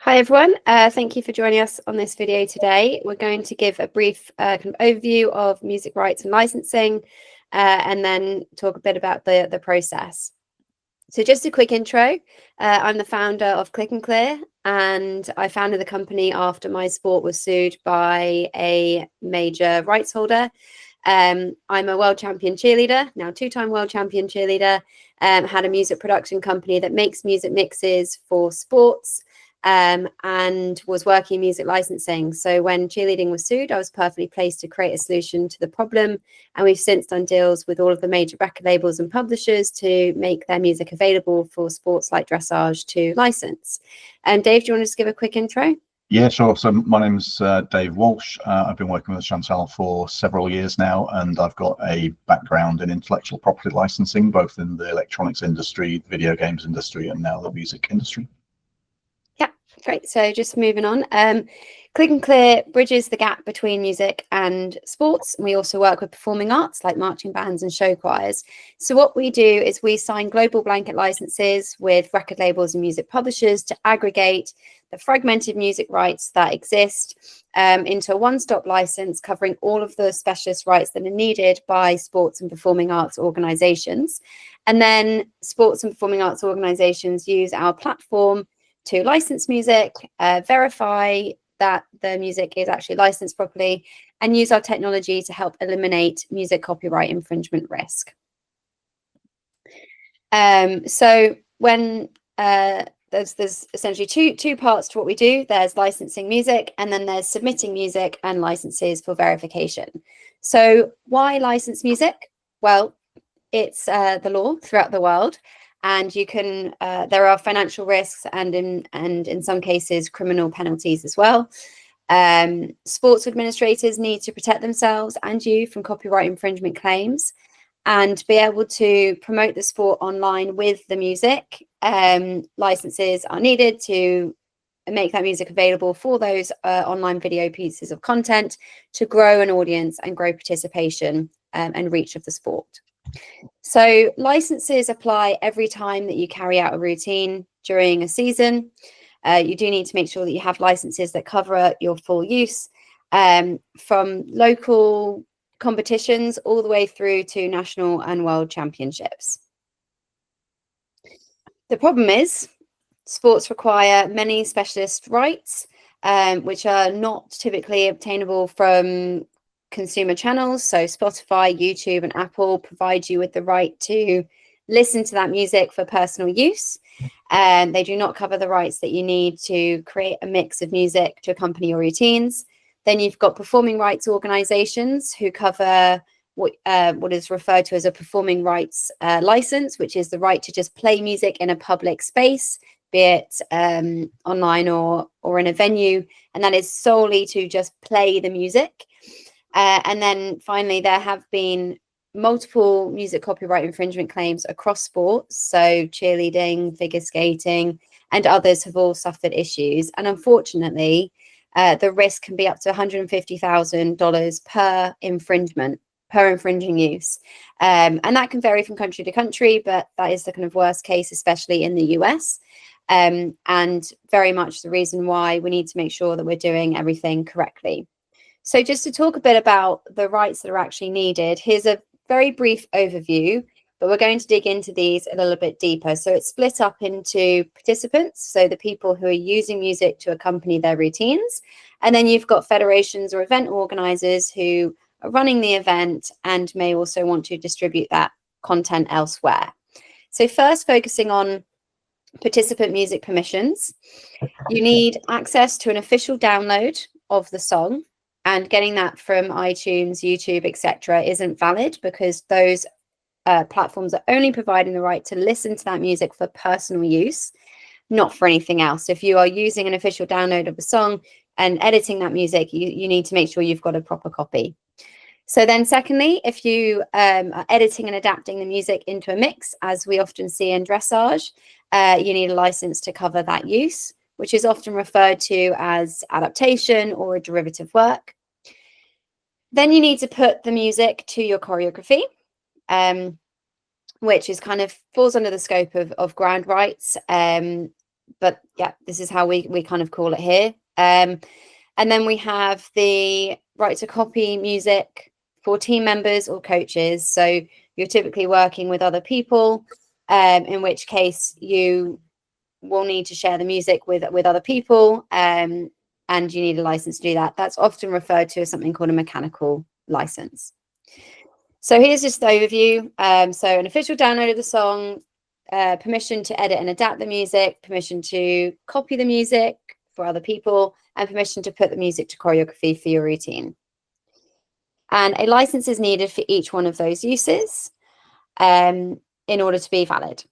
Hi everyone, thank you for joining us on this video today. We're going to give a brief kind of overview of music rights and licensing and then talk a bit about the process. So just a quick intro, I'm the founder of ClicknClear and I founded the company after my sport was sued by a major rights holder. I'm a world champion cheerleader, now two-time world champion cheerleader, had a music production company that makes music mixes for sports. And was working music licensing. So when cheerleading was sued, I was perfectly placed to create a solution to the problem. And we've since done deals with all of the major record labels and publishers to make their music available for sports like dressage to license. Dave, do you want to just give a quick intro? Yeah, sure. So my name's Dave Walsh. I've been working with Chantal for several years now, and I've got a background in intellectual property licensing, both in the electronics industry, video games industry, and now the music industry. Yeah, great. So just moving on. ClicknClear bridges the gap between music and sports. And we also work with performing arts like marching bands and show choirs. So what we do is we sign global blanket licenses with record labels and music publishers to aggregate the fragmented music rights that exist into a one-stop license covering all of the specialist rights that are needed by sports and performing arts organizations. And then sports and performing arts organizations use our platform to license music, verify that the music is actually licensed properly, and use our technology to help eliminate music copyright infringement risk. So when there's essentially two parts to what we do. There's licensing music, and then there's submitting music and licenses for verification. So why license music? Well, it's the law throughout the world. And you can, there are financial risks and in some cases criminal penalties as well. Sports administrators need to protect themselves and you from copyright infringement claims and be able to promote the sport online with the music. Licenses are needed to make that music available for those online video pieces of content to grow an audience and grow participation and reach of the sport. So licenses apply every time that you carry out a routine during a season. You do need to make sure that you have licenses that cover your full use from local competitions all the way through to national and world championships. The problem is sports require many specialist rights, which are not typically obtainable from consumer channels. So Spotify, YouTube, and Apple provide you with the right to listen to that music for personal use. And they do not cover the rights that you need to create a mix of music to accompany your routines. Then you've got performing rights organizations who cover what is referred to as a performing rights license, which is the right to just play music in a public space, be it online or in a venue. And that is solely to just play the music. And then finally, there have been multiple music copyright infringement claims across sports. So cheerleading, figure skating, and others have all suffered issues. And unfortunately, the risk can be up to $150,000 per infringing use. And that can vary from country to country, but that is the kind of worst case, especially in the US. And very much the reason why we need to make sure that we're doing everything correctly. So just to talk a bit about the rights that are actually needed, here's a very brief overview, but we're going to dig into these a little bit deeper. So it's split up into participants, so the people who are using music to accompany their routines. And then you've got federations or event organizers who are running the event and may also want to distribute that content elsewhere. So first, focusing on participant music permissions, you need access to an official download of the song. And getting that from iTunes, YouTube, etc. isn't valid because those platforms are only providing the right to listen to that music for personal use, not for anything else. If you are using an official download of a song and editing that music, you need to make sure you've got a proper copy. So then secondly, if you are editing and adapting the music into a mix, as we often see in dressage, you need a license to cover that use, which is often referred to as adaptation or a derivative work. Then you need to put the music to your choreography, which is kind of falls under the scope of ground rights. but yeah, this is how we kind of call it here. And then we have the right to copy music for team members or coaches. So you're typically working with other people, in which case you will need to share the music with other people, and you need a license to do that. That's often referred to as something called a mechanical license. So here's just the overview. So an official download of the song, permission to edit and adapt the music, permission to copy the music for other people, and permission to put the music to choreography for your routine. And a license is needed for each one of those uses in order to be valid.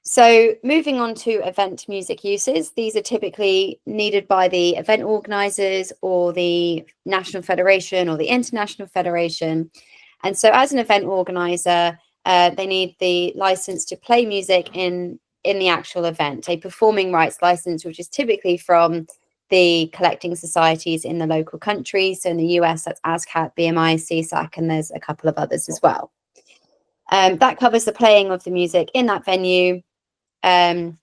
So moving on to event music uses, these are typically needed by the event organizers or the National Federation or the International Federation. And so as an event organizer, they need the license to play music in the actual event, a performing rights license, which is typically from the collecting societies in the local countries. So in the US, that's ASCAP, BMI, CSAC, and there's a couple of others as well. That covers the playing of the music in that venue. And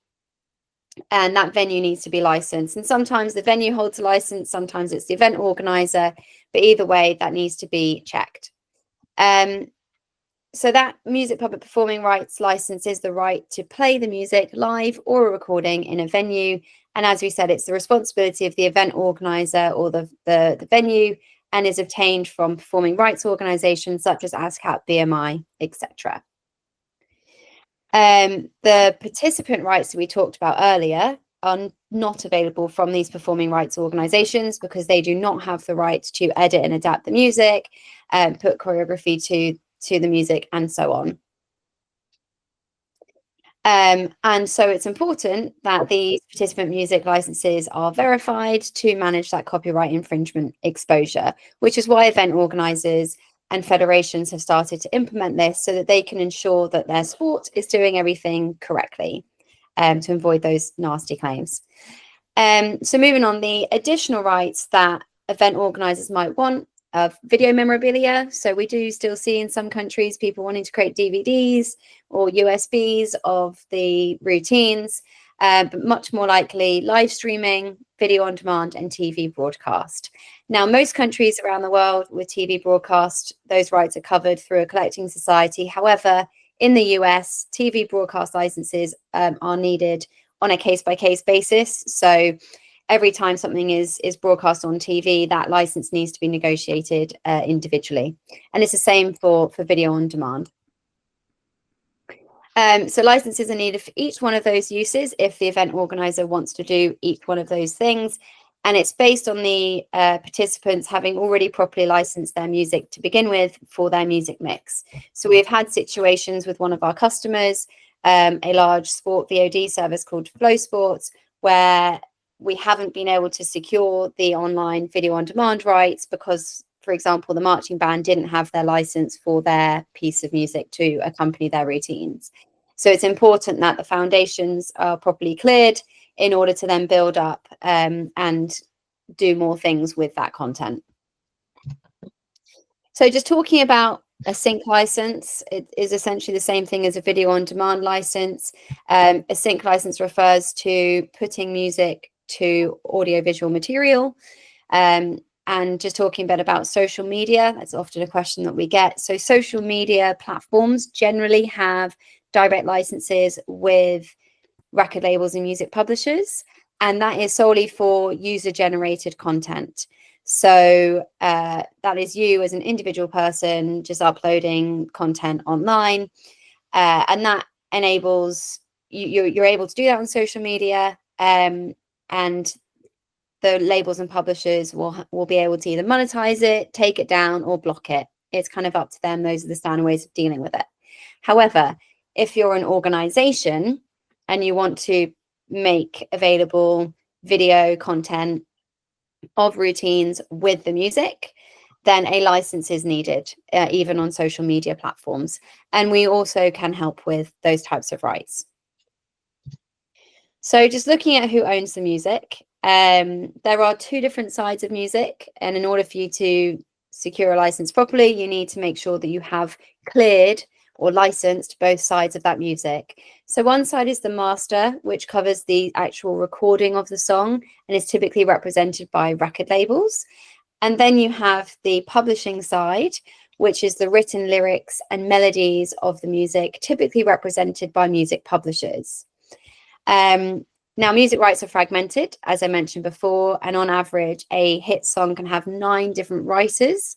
that venue needs to be licensed. And sometimes the venue holds a license, sometimes it's the event organizer, but either way, that needs to be checked. So that music public performing rights license is the right to play the music live or a recording in a venue. And as we said, it's the responsibility of the event organizer or the venue, and is obtained from performing rights organizations such as ASCAP, BMI, etc. The participant rights that we talked about earlier are not available from these performing rights organizations because they do not have the right to edit and adapt the music, put choreography to the music, and so on. And so it's important that these participant music licenses are verified to manage that copyright infringement exposure, which is why event organizers and federations have started to implement this so that they can ensure that their sport is doing everything correctly, to avoid those nasty claims. So moving on, the additional rights that event organizers might want of video memorabilia. So we do still see in some countries people wanting to create DVDs or USBs of the routines, but much more likely live streaming, video on demand, and TV broadcast. Now, most countries around the world with TV broadcast, those rights are covered through a collecting society. However, in the US, TV broadcast licenses are needed on a case-by-case basis. So every time something is broadcast on TV, that license needs to be negotiated individually. And it's the same for video on demand. So licenses are needed for each one of those uses if the event organizer wants to do each one of those things. And it's based on the participants having already properly licensed their music to begin with for their music mix. So we've had situations with one of our customers, a large sport VOD service called Flow Sports, where we haven't been able to secure the online video on demand rights because, for example, the marching band didn't have their license for their piece of music to accompany their routines. So it's important that the foundations are properly cleared in order to then build up and do more things with that content. So just talking about a sync license, it is essentially the same thing as a video on demand license. A sync license refers to putting music to audiovisual material. And just talking a bit about social media, that's often a question that we get. So social media platforms generally have direct licenses with record labels and music publishers, and that is solely for user-generated content. So that is you as an individual person just uploading content online, and that enables you're able to do that on social media, and the labels and publishers will be able to either monetize it, take it down, or block it. It's kind of up to them. Those are the standard ways of dealing with it. However, if you're an organization and you want to make available video content of routines with the music, then a license is needed, even on social media platforms. And we also can help with those types of rights. So just looking at who owns the music, there are two different sides of music. And in order for you to secure a license properly, you need to make sure that you have cleared or licensed both sides of that music. So one side is the master, which covers the actual recording of the song and is typically represented by record labels. And then you have the publishing side, which is the written lyrics and melodies of the music, typically represented by music publishers. Now, music rights are fragmented, as I mentioned before, and on average, a hit song can have 9 different writers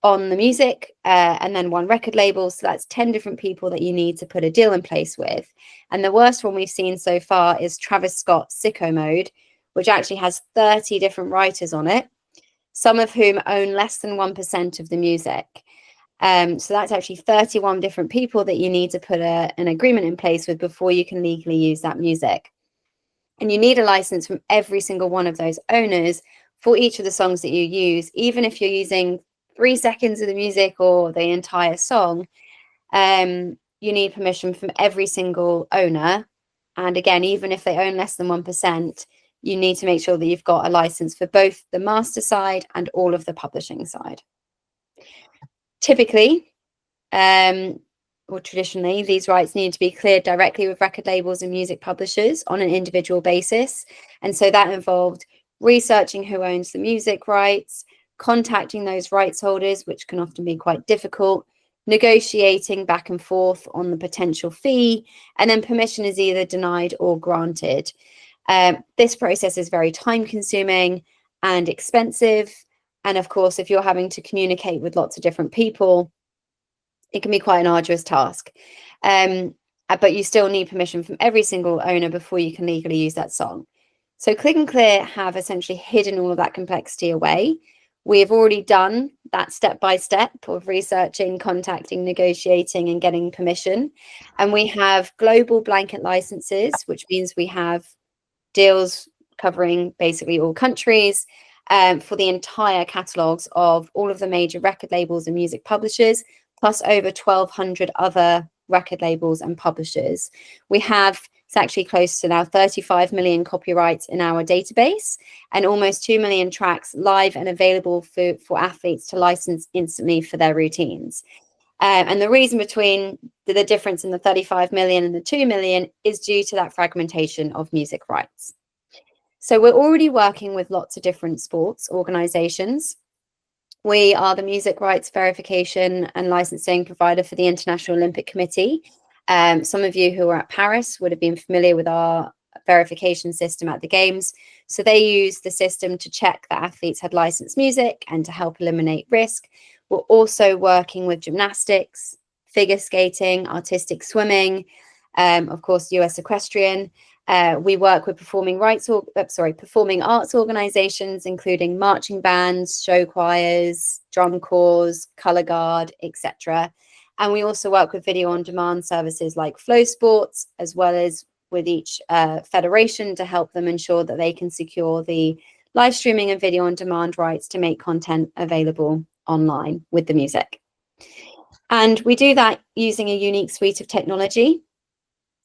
on the music and then 1 record label. So that's 10 different people that you need to put a deal in place with. And the worst one we've seen so far is Travis Scott's Sicko Mode, which actually has 30 different writers on it, some of whom own less than 1% of the music. So that's actually 31 different people that you need to put an agreement in place with before you can legally use that music. And you need a license from every single one of those owners for each of the songs that you use, even if you're using 3 seconds of the music or the entire song. You need permission from every single owner. And again, even if they own less than 1%, you need to make sure that you've got a license for both the master side and all of the publishing side. Typically, or traditionally, these rights need to be cleared directly with record labels and music publishers on an individual basis. And so that involved researching who owns the music rights, contacting those rights holders, which can often be quite difficult, negotiating back and forth on the potential fee, and then permission is either denied or granted. This process is very time consuming and expensive. And of course, if you're having to communicate with lots of different people, it can be quite an arduous task. But you still need permission from every single owner before you can legally use that song. So ClicknClear have essentially hidden all of that complexity away. We have already done that step-by-step of researching, contacting, negotiating, and getting permission. And we have global blanket licenses, which means we have deals covering basically all countries for the entire catalogues of all of the major record labels and music publishers, plus over 1,200 other record labels and publishers. We have, it's actually close to now 35 million copyrights in our database and almost 2 million tracks live and available for athletes to license instantly for their routines. And the reason between the difference in the 35 million and the 2 million is due to that fragmentation of music rights. So we're already working with lots of different sports organizations. We are the music rights verification and licensing provider for the International Olympic Committee. Some of you who are at Paris would have been familiar with our verification system at the Games. So they use the system to check that athletes had licensed music and to help eliminate risk. We're also working with gymnastics, figure skating, artistic swimming, of course, US Equestrian. We work with performing arts organizations, including marching bands, show choirs, drum corps, color guard, etc. And we also work with video on demand services like Flow Sports, as well as with each federation to help them ensure that they can secure the live streaming and video on demand rights to make content available online with the music. And we do that using a unique suite of technology.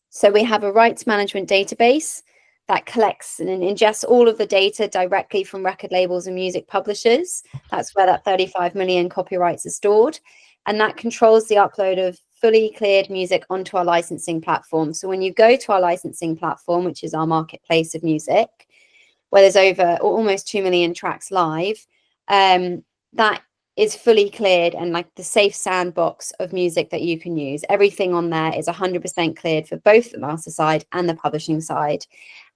So we have a rights management database that collects and ingests all of the data directly from record labels and music publishers. That's where that 35 million copyrights are stored. And that controls the upload of fully cleared music onto our licensing platform. So when you go to our licensing platform, which is our marketplace of music, where there's over almost 2 million tracks live, that is fully cleared and like the safe sandbox of music that you can use. Everything on there is 100% cleared for both the master side and the publishing side.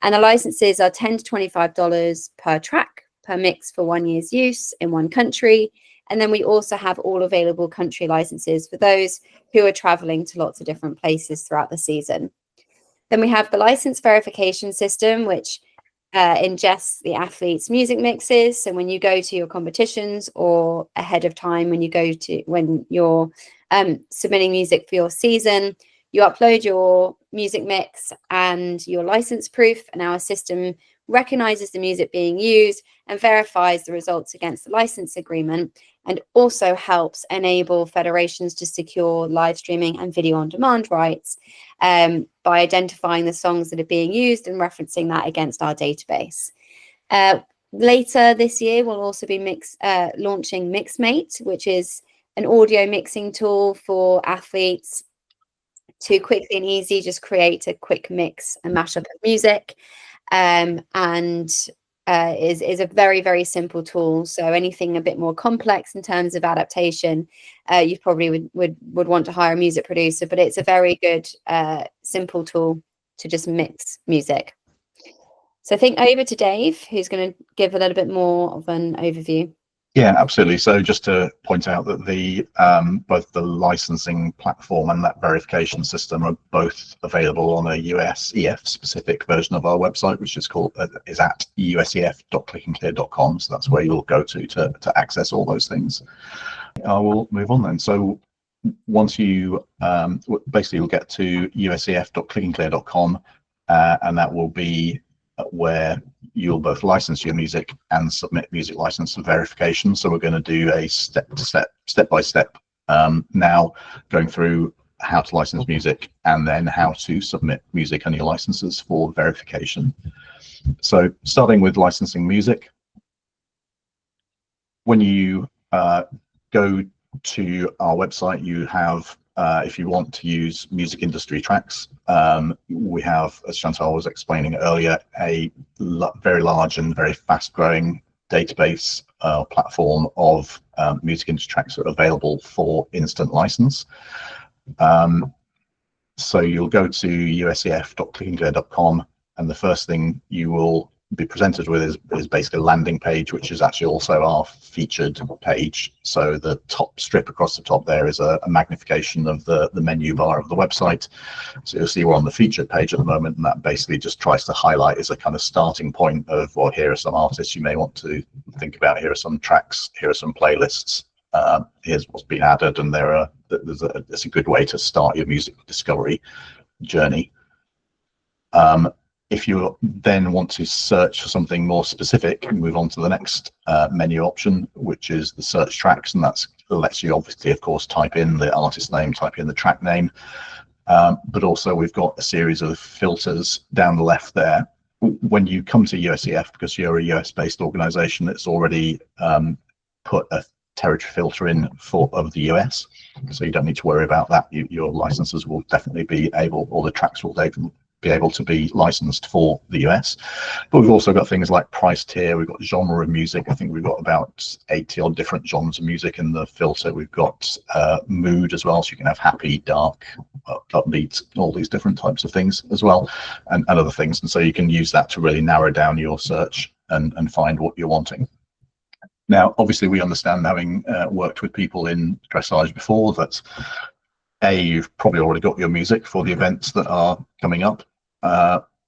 And the licenses are $10 to $25 per track, per mix for 1 year's use in one country. And then we also have all available country licenses for those who are traveling to lots of different places throughout the season. Then we have the license verification system, which ingests the athletes' music mixes. So when you go to your competitions or ahead of time, when you're submitting music for your season, you upload your music mix and your license proof, and our system recognizes the music being used and verifies the results against the license agreement, and also helps enable federations to secure live streaming and video on demand rights by identifying the songs that are being used and referencing that against our database. Later this year, we'll also be launching MixMate, which is an audio mixing tool for athletes to quickly and easy just create a quick mix and mashup of music, and is a very, very simple tool. So anything a bit more complex in terms of adaptation, you probably would want to hire a music producer, but it's a very good simple tool to just mix music. So I think over to Dave, who's going to give a little bit more of an overview. Yeah, absolutely. So just to point out that the both the licensing platform and that verification system are both available on a USEF specific version of our website, which is called is at usef.clicknclear.com. So that's where you'll go to access all those things. I will move on then. So once you basically you'll get to usef.clicknclear.com, and that will be where you'll both license your music and submit music license verification. So we're going to do a step by step now, going through how to license music and then how to submit music and your licenses for verification. So starting with licensing music, when you go to our website, you have if you want to use music industry tracks, we have, as Chantal was explaining earlier, a very large and very fast-growing database platform of music industry tracks that are available for instant license. So you'll go to usef.clicknclear.com, and the first thing you will be presented with is basically a landing page, which is actually also our featured page. So the top strip across the top there is a magnification of the menu bar of the website. So you'll see we're on the featured page at the moment, and that basically just tries to highlight as a kind of starting point of, well, here are some artists you may want to think about, here are some tracks, here are some playlists, here's what's been added, and it's a good way to start your music discovery journey. If you then want to search for something more specific, you move on to the next menu option, which is the search tracks, and that lets you obviously, of course, type in the artist name, type in the track name, but also we've got a series of filters down the left there. When you come to USEF, because you're a US-based organization, it's already put a territory filter in of the US, so you don't need to worry about that. Your licenses will definitely be able, or the tracks will be able to be licensed for the US. But we've also got things like price tier, we've got genre of music. I think we've got about 80 odd different genres of music in the filter. We've got mood as well, so you can have happy, dark, upbeat, all these different types of things as well, and other things. And so you can use that to really narrow down your search and find what you're wanting. Now, obviously, we understand, having worked with people in dressage before, that you've probably already got your music for the events that are coming up.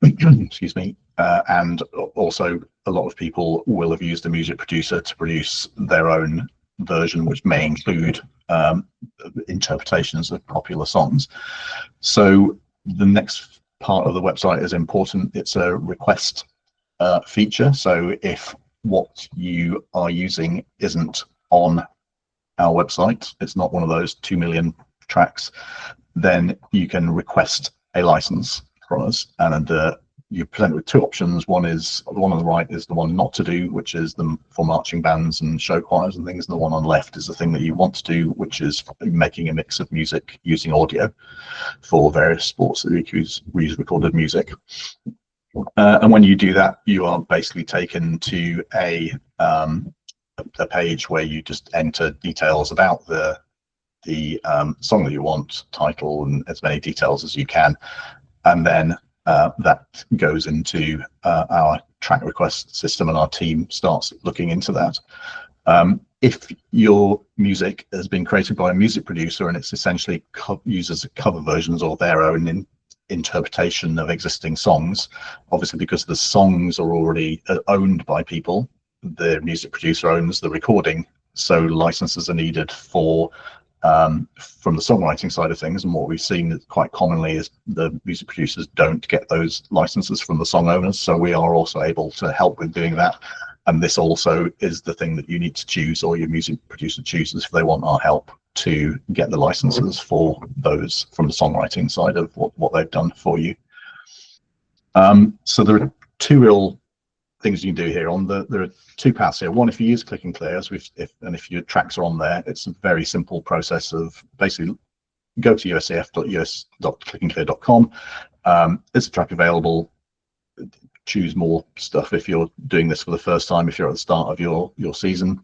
Excuse me, and also a lot of people will have used a music producer to produce their own version, which may include interpretations of popular songs. So the next part of the website is important. It's a request feature. So if what you are using isn't on our website, it's not one of those 2 million tracks, then you can request a license from us, and you're presented with two options. One on the right is the one not to do, which is for marching bands and show choirs and things, and the one on the left is the thing that you want to do, which is making a mix of music using audio for various sports that use recorded music. And when you do that, you are basically taken to a page where you just enter details about the song that you want, title, and as many details as you can, and then that goes into our track request system, and our team starts looking into that. If your music has been created by a music producer and it's essentially uses cover versions or their own interpretation of existing songs, obviously because the songs are already owned by people, the music producer owns the recording, so licenses are needed from the songwriting side of things. And what we've seen quite commonly is the music producers don't get those licenses from the song owners, so we are also able to help with doing that. And this also is the thing that you need to choose, or your music producer chooses, if they want our help to get the licenses for those from the songwriting side of what they've done for you. So there are two real things you can do here. There are two paths here. One, if you use ClicknClear, and if your tracks are on there, it's a very simple process of basically go to usef.us.clicknclear.com. There's a track available. Choose more stuff if you're doing this for the first time, if you're at the start of your season.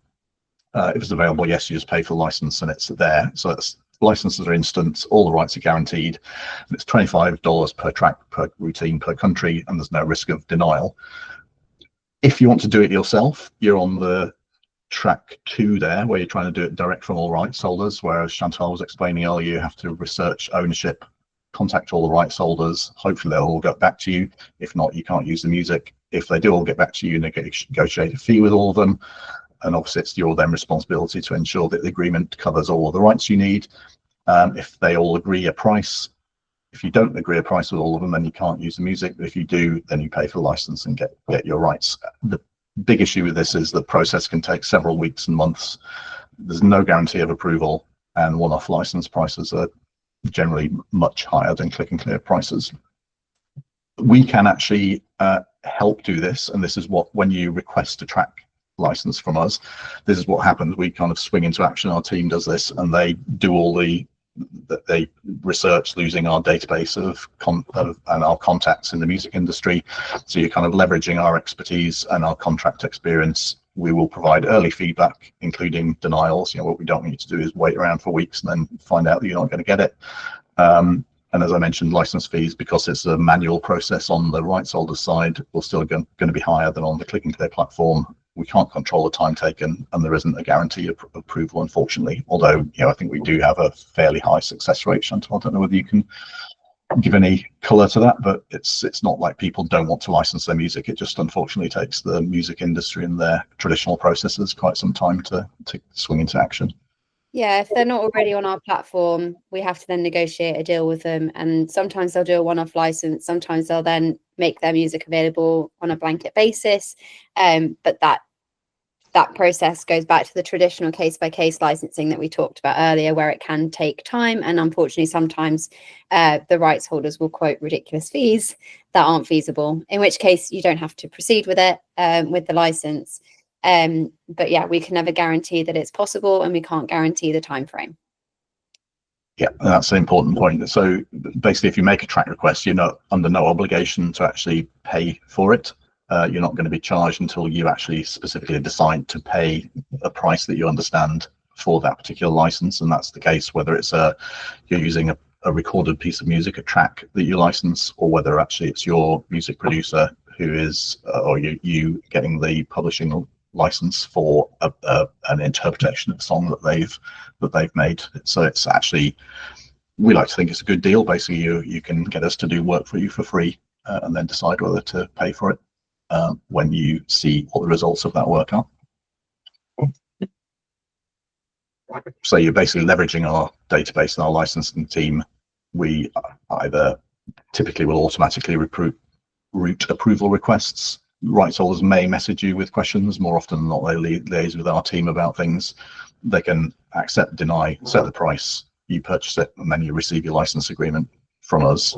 If it's available, yes, you just pay for the license and it's there. So licenses are instant, all the rights are guaranteed, and it's $25 per track, per routine, per country, and there's no risk of denial. If you want to do it yourself, you're on the track 2 there, where you're trying to do it direct from all rights holders, whereas Chantal was explaining earlier, you have to research ownership, contact all the rights holders. Hopefully they'll all get back to you. If not, you can't use the music. If they do all get back to you, negotiate a fee with all of them, and obviously it's your then responsibility to ensure that the agreement covers all of the rights you need. If they all agree a price, if you don't agree a price with all of them, then you can't use the music. But if you do, then you pay for the license and get your rights. The big issue with this is the process can take several weeks and months. There's no guarantee of approval, and one-off license prices are generally much higher than ClicknClear prices. We can actually help do this, and this is what, when you request a track license from us, this is what happens. We kind of swing into action. Our team does this, and they do all they research using our database and our contacts in the music industry. So you're kind of leveraging our expertise and our contract experience. We will provide early feedback, including denials. What we don't want you to do is wait around for weeks and then find out that you're not going to get it. And as I mentioned, license fees, because it's a manual process on the rights holder side, will still going to be higher than on the ClicknClear platform. We can't control the time taken, and there isn't a guarantee of approval, unfortunately. Although, I think we do have a fairly high success rate. Chantal, I don't know whether you can give any color to that, but it's not like people don't want to license their music. It just unfortunately takes the music industry and their traditional processes quite some time to swing into action. Yeah, if they're not already on our platform, we have to then negotiate a deal with them. And sometimes they'll do a one-off license. Sometimes they'll then make their music available on a blanket basis. But that process goes back to the traditional case-by-case licensing that we talked about earlier, where it can take time. And unfortunately, sometimes the rights holders will quote ridiculous fees that aren't feasible, in which case you don't have to proceed with it, with the license. But yeah, we can never guarantee that it's possible, and we can't guarantee the time frame. Yeah, that's an important point. So basically, if you make a track request, you're not under no obligation to actually pay for it. You're not going to be charged until you actually specifically decide to pay a price that you understand for that particular license. And that's the case whether it's you're using a recorded piece of music, a track that you license, or whether actually it's your music producer who is, or you getting the publishing license for an interpretation of a song that they've made. So it's actually, we like to think it's a good deal. Basically, you can get us to do work for you for free, and then decide whether to pay for it when you see what the results of that work are. So you're basically leveraging our database and our licensing team. We either typically will automatically route approval requests. Rights holders may message you with questions. More often than not, they liaise with our team about things. They can accept, deny, set the price, you purchase it, and then you receive your license agreement from us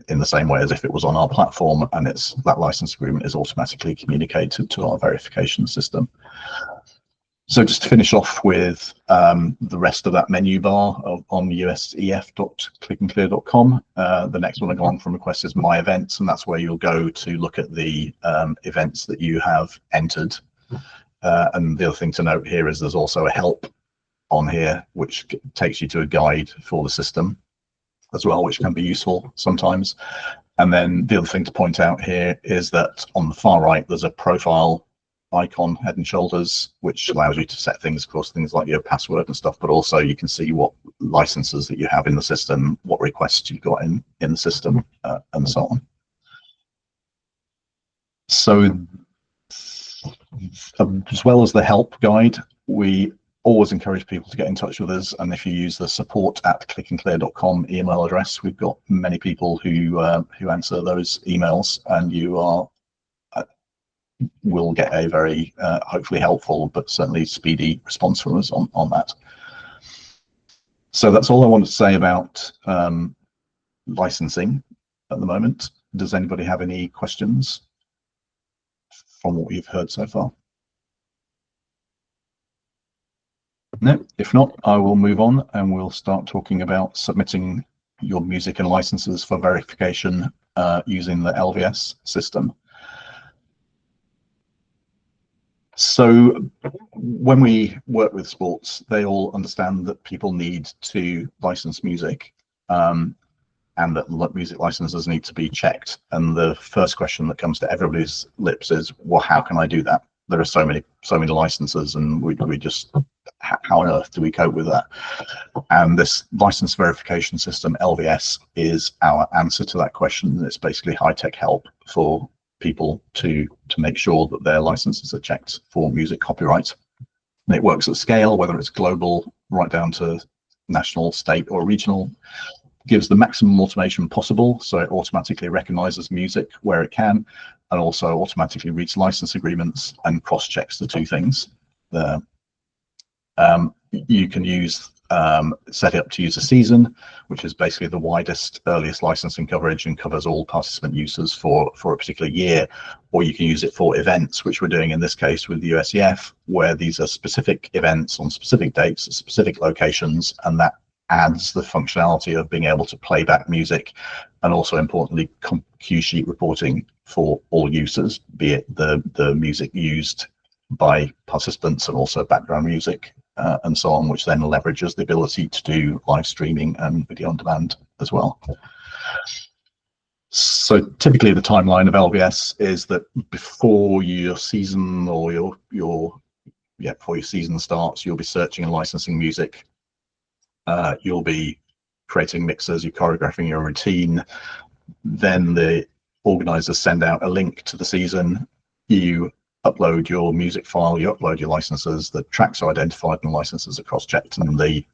in the same way as if it was on our platform, and that license agreement is automatically communicated to our verification system. So just to finish off with the rest of that menu bar on usef.clicknclear.com, the next one along from request is My Events, and that's where you'll go to look at the events that you have entered. And the other thing to note here is there's also a help on here, which takes you to a guide for the system as well, which can be useful sometimes. And then the other thing to point out here is that on the far right, there's a profile icon, head and shoulders, which allows you to set things, of course, things like your password and stuff, but also you can see what licenses that you have in the system, what requests you've got in the system, and so on. So as well as the help guide, we always encourage people to get in touch with us, and if you use the support@clicknclear.com email address, we've got many people who answer those emails, and you will get a very hopefully helpful but certainly speedy response from us on that. So that's all I wanted to say about licensing at the moment. Does anybody have any questions from what we've heard so far? No, if not, I will move on and we'll start talking about submitting your music and licenses for verification using the LVS system. So when we work with sports, they all understand that people need to license music, and that music licenses need to be checked. And the first question that comes to everybody's lips is, well, how can I do that? There are so many licenses, and we just, how on earth do we cope with that? And this license verification system, LVS, is our answer to that question. It's basically high-tech help for people to make sure that their licenses are checked for music copyright. And it works at scale, whether it's global, right down to national, state, or regional. Gives the maximum automation possible, so it automatically recognizes music where it can, and also automatically reads license agreements and cross-checks the two things. You can use set it up to use a season, which is basically the widest, earliest licensing coverage and covers all participant uses for a particular year, or you can use it for events, which we're doing in this case with the USEF, where these are specific events on specific dates at specific locations, and that adds the functionality of being able to play back music, and also importantly cue sheet reporting for all users, be it the music used by participants and also background music and so on, which then leverages the ability to do live streaming and video on demand as well. So typically the timeline of LVS is that before your season or before your season starts, you'll be searching and licensing music. You'll be creating mixes, you're choreographing your routine. Then the organizers send out a link to the season. You upload your music file, you upload your licenses, the tracks are identified and licenses are cross-checked, and the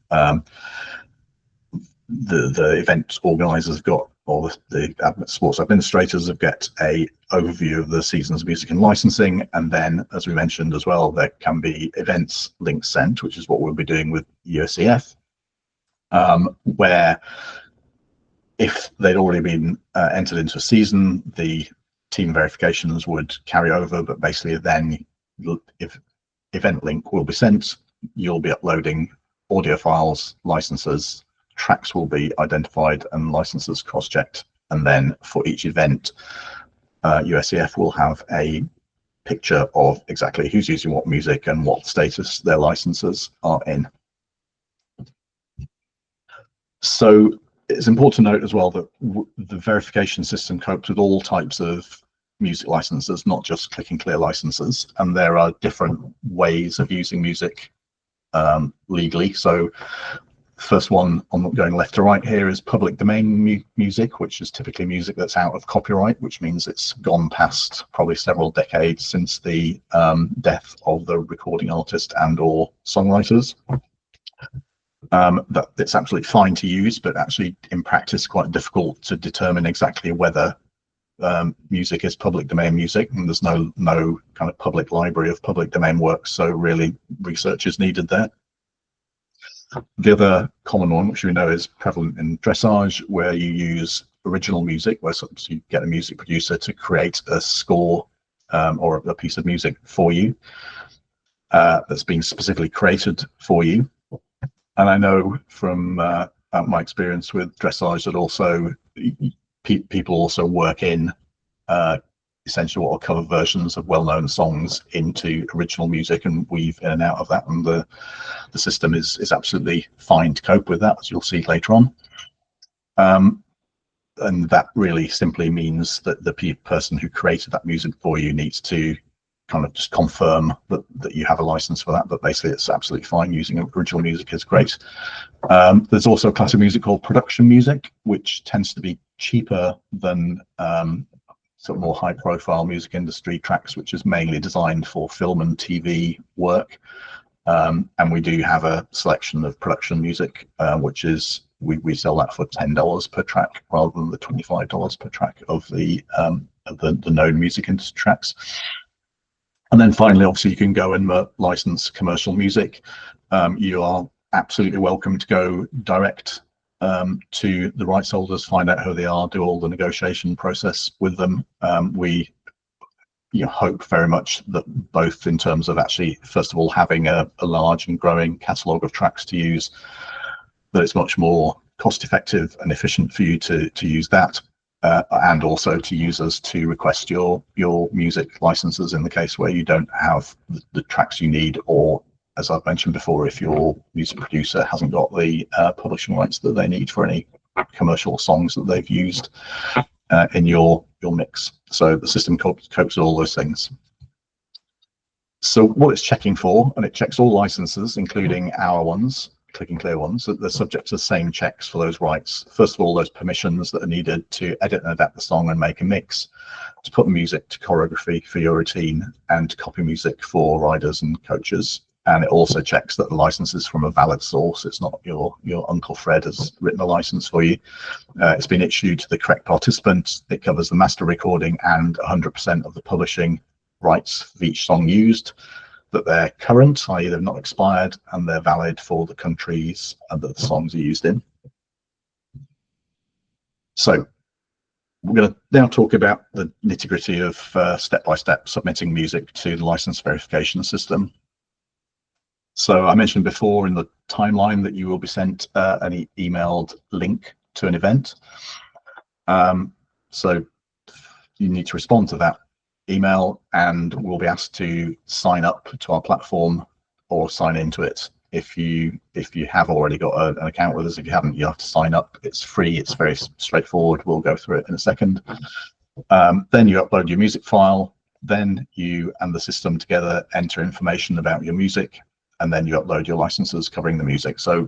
event organizers have got, or the sports administrators have got a overview of the season's music and licensing. And then, as we mentioned as well, there can be events links sent, which is what we'll be doing with USEF, where if they'd already been entered into a season, the team verifications would carry over, but basically then if event link will be sent, you'll be uploading audio files, licenses, tracks will be identified and licenses cross-checked, and then for each event USEF will have a picture of exactly who's using what music and what status their licenses are in. So it's important to note as well that the verification system copes with all types of music licenses, not just ClicknClear licenses, and there are different ways of using music legally. So first one on going left to right here is public domain music, which is typically music that's out of copyright, which means it's gone past probably several decades since the death of the recording artist and or songwriters. That it's absolutely fine to use, but actually in practice quite difficult to determine exactly whether music is public domain music, and there's no kind of public library of public domain works, so really research is needed there. The other common one, which we know is prevalent in dressage, where you use original music, where you get a music producer to create a score or a piece of music for you that's been specifically created for you. And I know from my experience with dressage that also people also work in essentially what are cover versions of well-known songs into original music and weave in and out of that, and the system is absolutely fine to cope with that, as you'll see later on. And that really simply means that the person who created that music for you needs to kind of just confirm that you have a license for that, but basically it's absolutely fine. Using original music is great. There's also a class of music called production music, which tends to be cheaper than sort of more high profile music industry tracks, which is mainly designed for film and TV work. And we do have a selection of production music, which is we sell that for $10 per track rather than the $25 per track of the known music industry tracks. And then finally, obviously, you can go and license commercial music. You are absolutely welcome to go direct to the rights holders, find out who they are, do all the negotiation process with them. We hope very much that both in terms of actually, first of all, having a large and growing catalogue of tracks to use, that it's much more cost effective and efficient for you to use that, and also to users to request your music licenses in the case where you don't have the tracks you need, or as I've mentioned before, if your music producer hasn't got the publishing rights that they need for any commercial songs that they've used in your mix. So the system copes with all those things. So what it's checking for, and it checks all licenses, including our ones, ClicknClear ones, that they're subject to the same checks for those rights. First of all, those permissions that are needed to edit and adapt the song and make a mix, to put the music to choreography for your routine, and to copy music for riders and coaches. And it also checks that the license is from a valid source. It's not your Uncle Fred has written a license for you. It's been issued to the correct participant. It covers the master recording and 100% of the publishing rights for each song used, that they're current, i.e. they've not expired, and they're valid for the countries that the songs are used in. So we're going to now talk about the nitty-gritty of step-by-step submitting music to the license verification system. So I mentioned before in the timeline that you will be sent an emailed link to an event. So you need to respond to that email, and we'll be asked to sign up to our platform or sign into it. If you have already got an account with us, if you haven't, you have to sign up. It's free. It's very straightforward. We'll go through it in a second. Then you upload your music file. Then you and the system together enter information about your music, and then you upload your licenses covering the music. So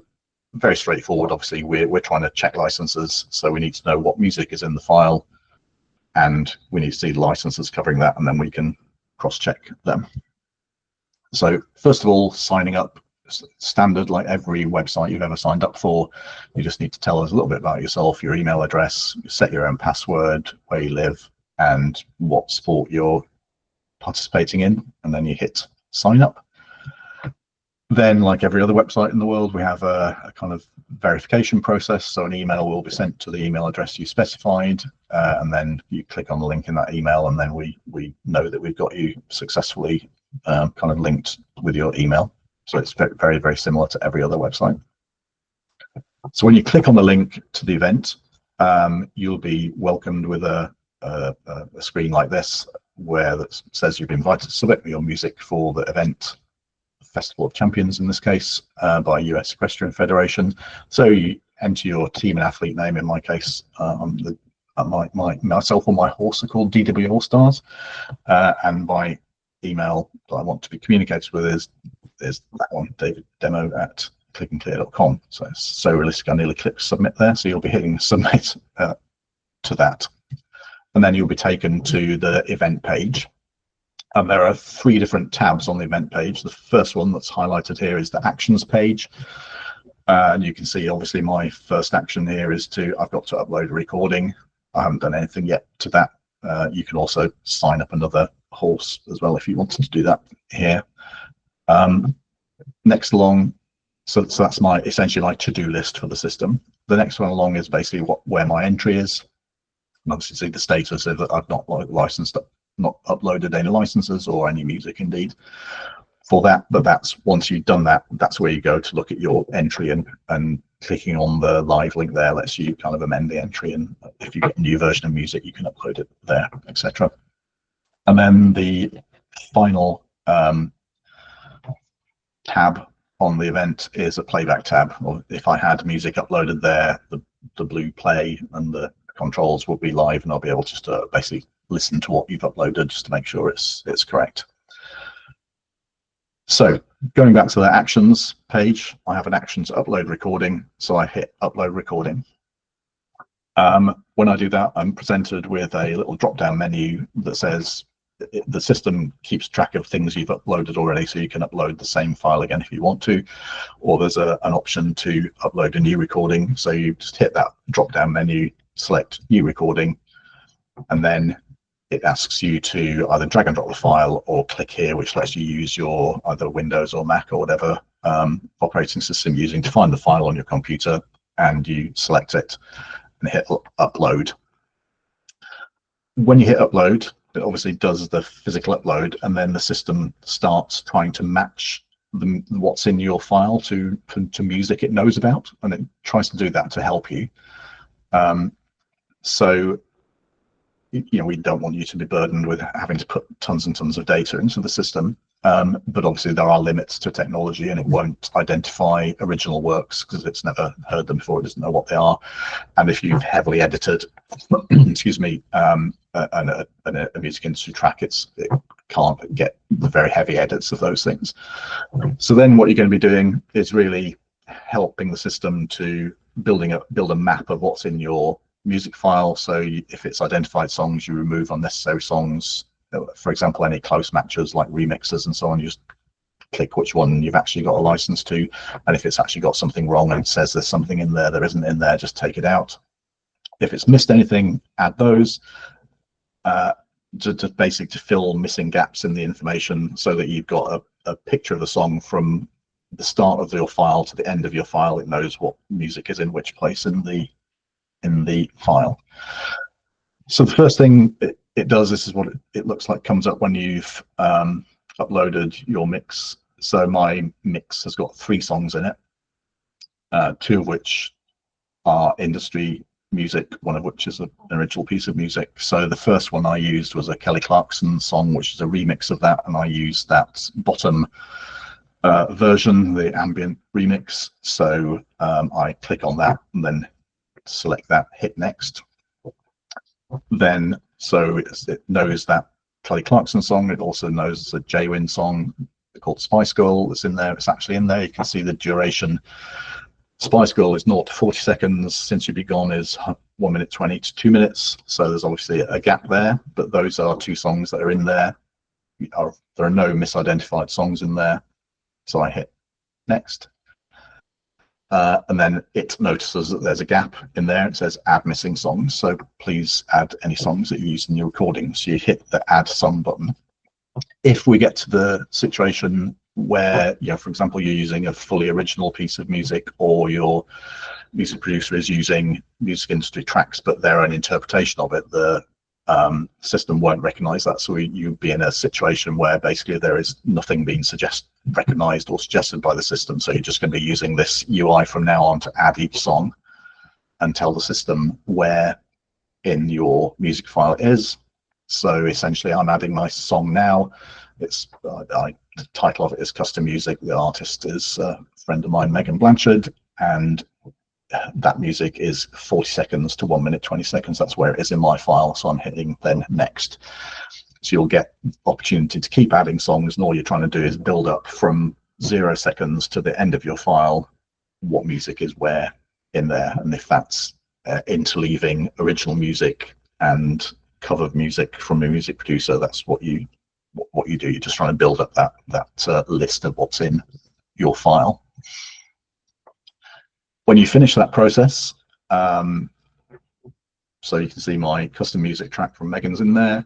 very straightforward. Obviously, we're trying to check licenses, so we need to know what music is in the file, and we need to see the licenses covering that, and then we can cross-check them. So first of all, signing up, standard, like every website you've ever signed up for. You just need to tell us a little bit about yourself, your email address, set your own password, where you live, and what sport you're participating in, and then you hit sign up. Then, like every other website in the world, we have a kind of verification process. So an email will be sent to the email address you specified, and then you click on the link in that email, and then we know that we've got you successfully kind of linked with your email. So it's very, very similar to every other website. So when you click on the link to the event, you'll be welcomed with a screen like this, where that says you've been invited to submit your music for the event, Festival of Champions in this case, by US Equestrian Federation. So you enter your team and athlete name. In my case, myself or my horse are called DW All Stars, and my email that I want to be communicated with is that one, daviddemo@clicknclear.com. So it's so realistic. I nearly clicked submit there. So you'll be hitting submit to that, and then you'll be taken to the event page. And there are 3 different tabs on the event page. The first one that's highlighted here is the actions page. And you can see, obviously, my first action here is I've got to upload a recording. I haven't done anything yet to that. You can also sign up another horse as well if you wanted to do that here. Next along, so that's essentially my to-do list for the system. The next one along is basically where my entry is. And obviously see the status of that I've not not uploaded any licenses or any music indeed for that. But that's, once you've done that, that's where you go to look at your entry, and clicking on the live link there lets you kind of amend the entry, and if you've got a new version of music you can upload it there, etc. And then the final tab on the event is a playback tab. Or if I had music uploaded there, the blue play and the controls will be live, and I'll be able just to basically listen to what you've uploaded just to make sure it's correct. So going back to the actions page, I have an action to upload recording, so I hit upload recording. When I do that, I'm presented with a little drop-down menu that says the system keeps track of things you've uploaded already, so you can upload the same file again if you want to, or there's an option to upload a new recording. So you just hit that drop-down menu, select new recording, and then it asks you to either drag and drop the file or click here, which lets you use your either Windows or Mac or whatever operating system you're using to find the file on your computer, and you select it and hit upload. When you hit upload, it obviously does the physical upload, and then the system starts trying to match what's in your file to music it knows about, and it tries to do that to help you. So we don't want you to be burdened with having to put tons and tons of data into the system, but obviously there are limits to technology, and it won't identify original works because it's never heard them before. It doesn't know what they are. And if you've heavily edited excuse me, a music industry track, it can't get the very heavy edits of those things. So then what you're going to be doing is really helping the system to build a map of what's in your music file. So if it's identified songs, you remove unnecessary songs. For example, any close matches like remixes and so on, you just click which one you've actually got a license to. And if it's actually got something wrong and it says there's something in there isn't in there, just take it out. If it's missed anything, add those. Just basically to fill missing gaps in the information, so that you've got a picture of the song from the start of your file to the end of your file. It knows what music is in which place in the file. So the first thing it does, this is what it looks like, comes up when you've uploaded your mix. So my mix has got 3 songs in it, 2 of which are industry music, one of which is an original piece of music. So the first one I used was a Kelly Clarkson song, which is a remix of that, and I used that bottom version, the ambient remix. So I click on that and then select that, hit next. Then so it knows that Kelly Clarkson song. It also knows it's a J-Win song called Spice Girl that's in there. It's actually in there. You can see the duration. Spice Girl is 0 to 40 seconds. Since You've Been Gone is 1 minute 20 to 2 minutes. So there's obviously a gap there, but those are 2 songs that are in there. There are no misidentified songs in there. So I hit next. And then it notices that there's a gap in there. It says add missing songs. So please add any songs that you use in your recording. So you hit the add song button. If we get to the situation where, for example, you're using a fully original piece of music, or your music producer is using music industry tracks, but they're an interpretation of it, the system won't recognize that. So you'd be in a situation where basically there is nothing being recognized or suggested by the system. So you're just going to be using this UI from now on to add each song and tell the system where in your music file it is. So essentially I'm adding my song now. It's the title of it is Custom Music. The artist is a friend of mine, Megan Blanchard, and that music is 40 seconds to 1 minute 20 seconds. That's where it is in my file. So I'm hitting then next. So you'll get opportunity to keep adding songs, and all you're trying to do is build up from 0 seconds to the end of your file what music is where in there. And if that's interleaving original music and cover music from a music producer, that's what you do. You're just trying to build up that list of what's in your file. When you finish that process, so you can see my custom music track from Megan's in there,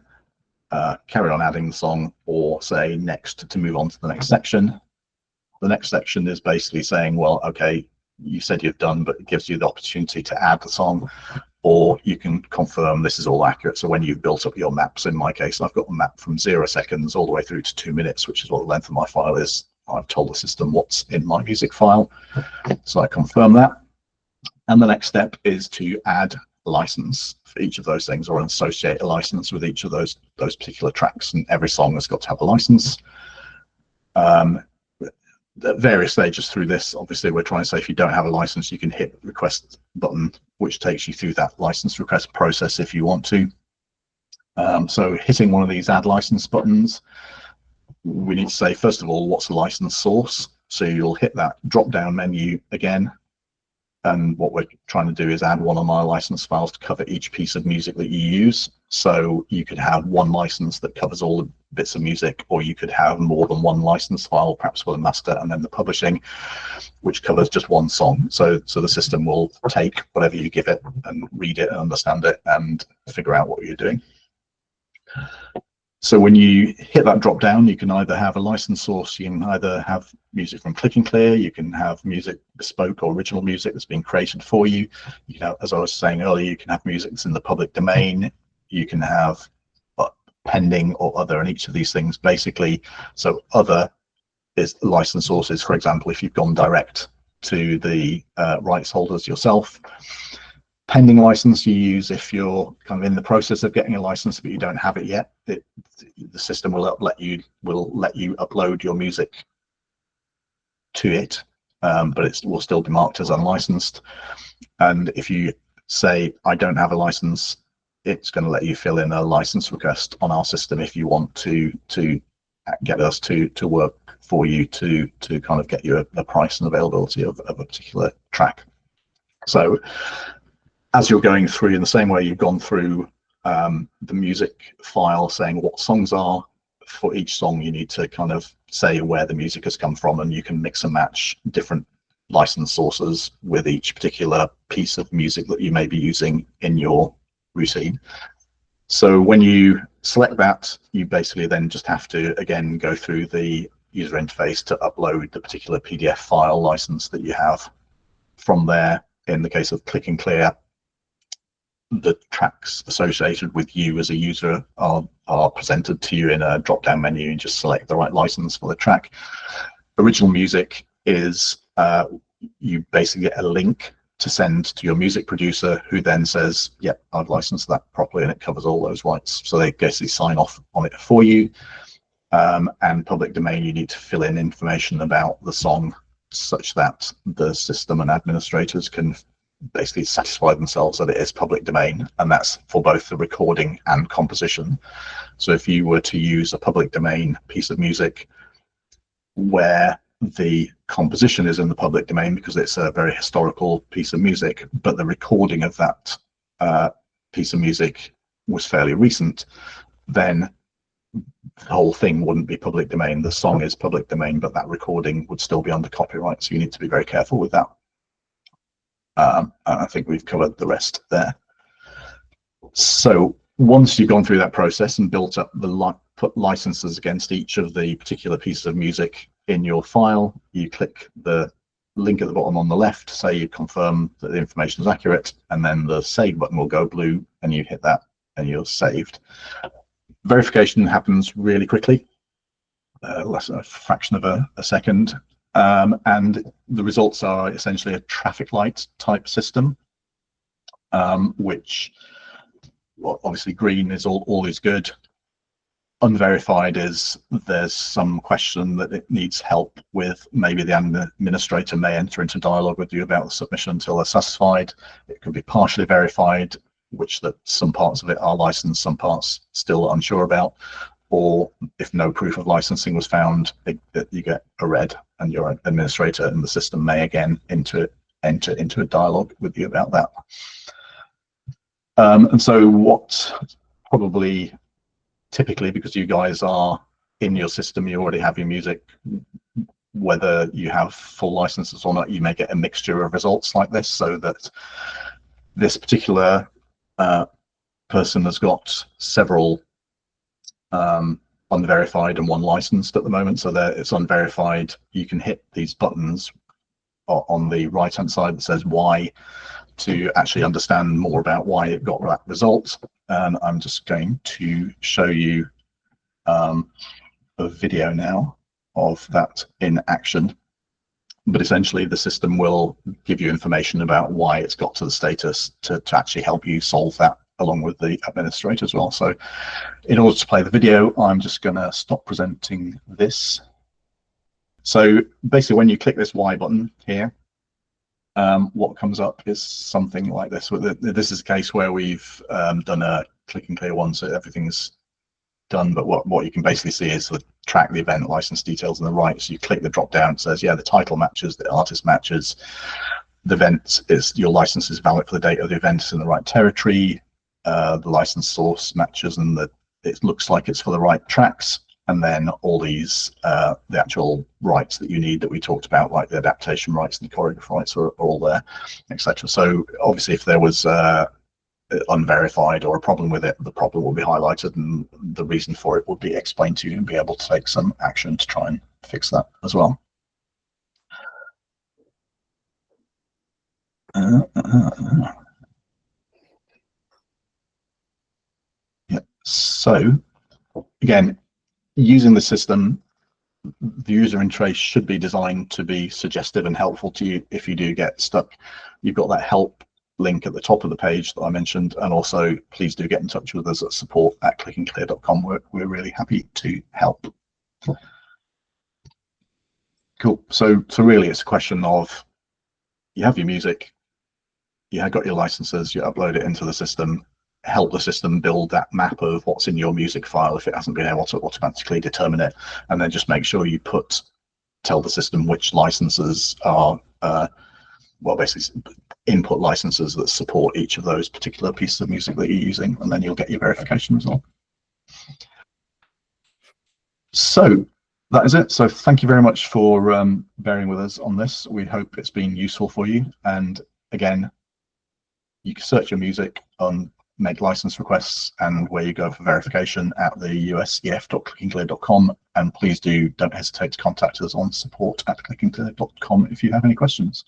carry on adding the song, or say next to move on to the next section. The next section is basically saying, well, okay, you said you've done, but it gives you the opportunity to add the song, or you can confirm this is all accurate. So when you've built up your maps, in my case, I've got a map from 0 seconds all the way through to 2 minutes, which is what the length of my file is. I've told the system what's in my music file. So I confirm that. And the next step is to add a license for each of those things, or associate a license with each of those particular tracks. And every song has got to have a license. At various stages through this, obviously we're trying to say if you don't have a license, you can hit request button, which takes you through that license request process if you want to. So hitting one of these add license buttons, we need to say, first of all, what's the license source? So you'll hit that drop down menu again, and what we're trying to do is add one of my license files to cover each piece of music that you use. So you could have one license that covers all the bits of music, or you could have more than one license file, perhaps for the master and then the publishing, which covers just one song. So the system will take whatever you give it and read it and understand it and figure out what you're doing. So when you hit that drop down, you can either have a license source, you can either have music from ClicknClear, you can have music bespoke or original music that's been created for you. You can have, as I was saying earlier, you can have music that's in the public domain. You can have pending, or other, and each of these things basically, so other is license sources. For example, if you've gone direct to the rights holders yourself. Pending license you use if you're kind of in the process of getting a license but you don't have it yet. The system will let you upload your music to it, but it will still be marked as unlicensed. And if you say I don't have a license, it's going to let you fill in a license request on our system if you want to get us to work for you to kind of get you a price and availability of a particular track. So as you're going through, in the same way you've gone through the music file saying what songs are, for each song you need to kind of say where the music has come from, and you can mix and match different license sources with each particular piece of music that you may be using in your routine. So when you select that, you basically then just have to again go through the user interface to upload the particular PDF file license that you have. From there, in the case of ClicknClear, the tracks associated with you as a user are presented to you in a drop-down menu, and just select the right license for the track. Original music is you basically get a link to send to your music producer, who then says, yep, I've licensed that properly and it covers all those rights. So they basically sign off on it for you. And public domain, you need to fill in information about the song such that the system and administrators can basically satisfy themselves that it is public domain, and that's for both the recording and composition. So if you were to use a public domain piece of music where the composition is in the public domain because it's a very historical piece of music, but the recording of that piece of music was fairly recent, then the whole thing wouldn't be public domain. The song is public domain, but that recording would still be under copyright, so you need to be very careful with that. I think we've covered the rest there. So once you've gone through that process and built up put licenses against each of the particular pieces of music in your file, you click the link at the bottom on the left, say you confirm that the information is accurate, and then the save button will go blue, and you hit that and you're saved. Verification happens really quickly, less a fraction of a second. And the results are essentially a traffic light type system, which, well, obviously green is all is good. Unverified is there's some question that it needs help with. Maybe the administrator may enter into dialogue with you about the submission until they're satisfied. It could be partially verified, which that some parts of it are licensed, some parts still unsure about. Or if no proof of licensing was found, you get a red, and your administrator and the system may again enter into a dialogue with you about that. And so what probably typically, because you guys are in your system, you already have your music, whether you have full licenses or not, you may get a mixture of results like this, so that this particular person has got several unverified and one licensed at the moment. So that it's unverified, you can hit these buttons on the right hand side that says why, to actually understand more about why it got that result. And I'm just going to show you a video now of that in action. But essentially the system will give you information about why it's got to the status to actually help you solve that, along with the administrator as well. So in order to play the video, I'm just going to stop presenting this. So basically when you click this Y button here, what comes up is something like this. This is a case where we've done a ClicknClear one, so everything's done, but what you can basically see is the track, the event, license details on the right. So you click the drop down, it says, yeah, the title matches, the artist matches, the event is, your license is valid for the date of the event, it's in the right territory, the license source matches, and it looks like it's for the right tracks. And then all these, the actual rights that you need that we talked about, like the adaptation rights and the choreograph rights are all there, etc. So obviously if there was unverified or a problem with it, the problem will be highlighted and the reason for it will be explained to you, and be able to take some action to try and fix that as well. Yeah, so again, using the system, the user interface should be designed to be suggestive and helpful to you if you do get stuck. You've got that help link at the top of the page that I mentioned, and also please do get in touch with us at support@clicknclear.com. We're really happy to help. Cool. So really it's a question of, you have your music, you have got your licenses, you upload it into the system, help the system build that map of what's in your music file if it hasn't been able to automatically determine it, and then just make sure you tell the system which licenses are well, basically input licenses that support each of those particular pieces of music that you're using, and then you'll get your verification result. So that is it. So thank you very much for bearing with us on this. We hope it's been useful for you. And again, you can search your music on make license requests and where you go for verification at the USEF.ClicknClear.com. And please don't hesitate to contact us on support@ClicknClear.com if you have any questions.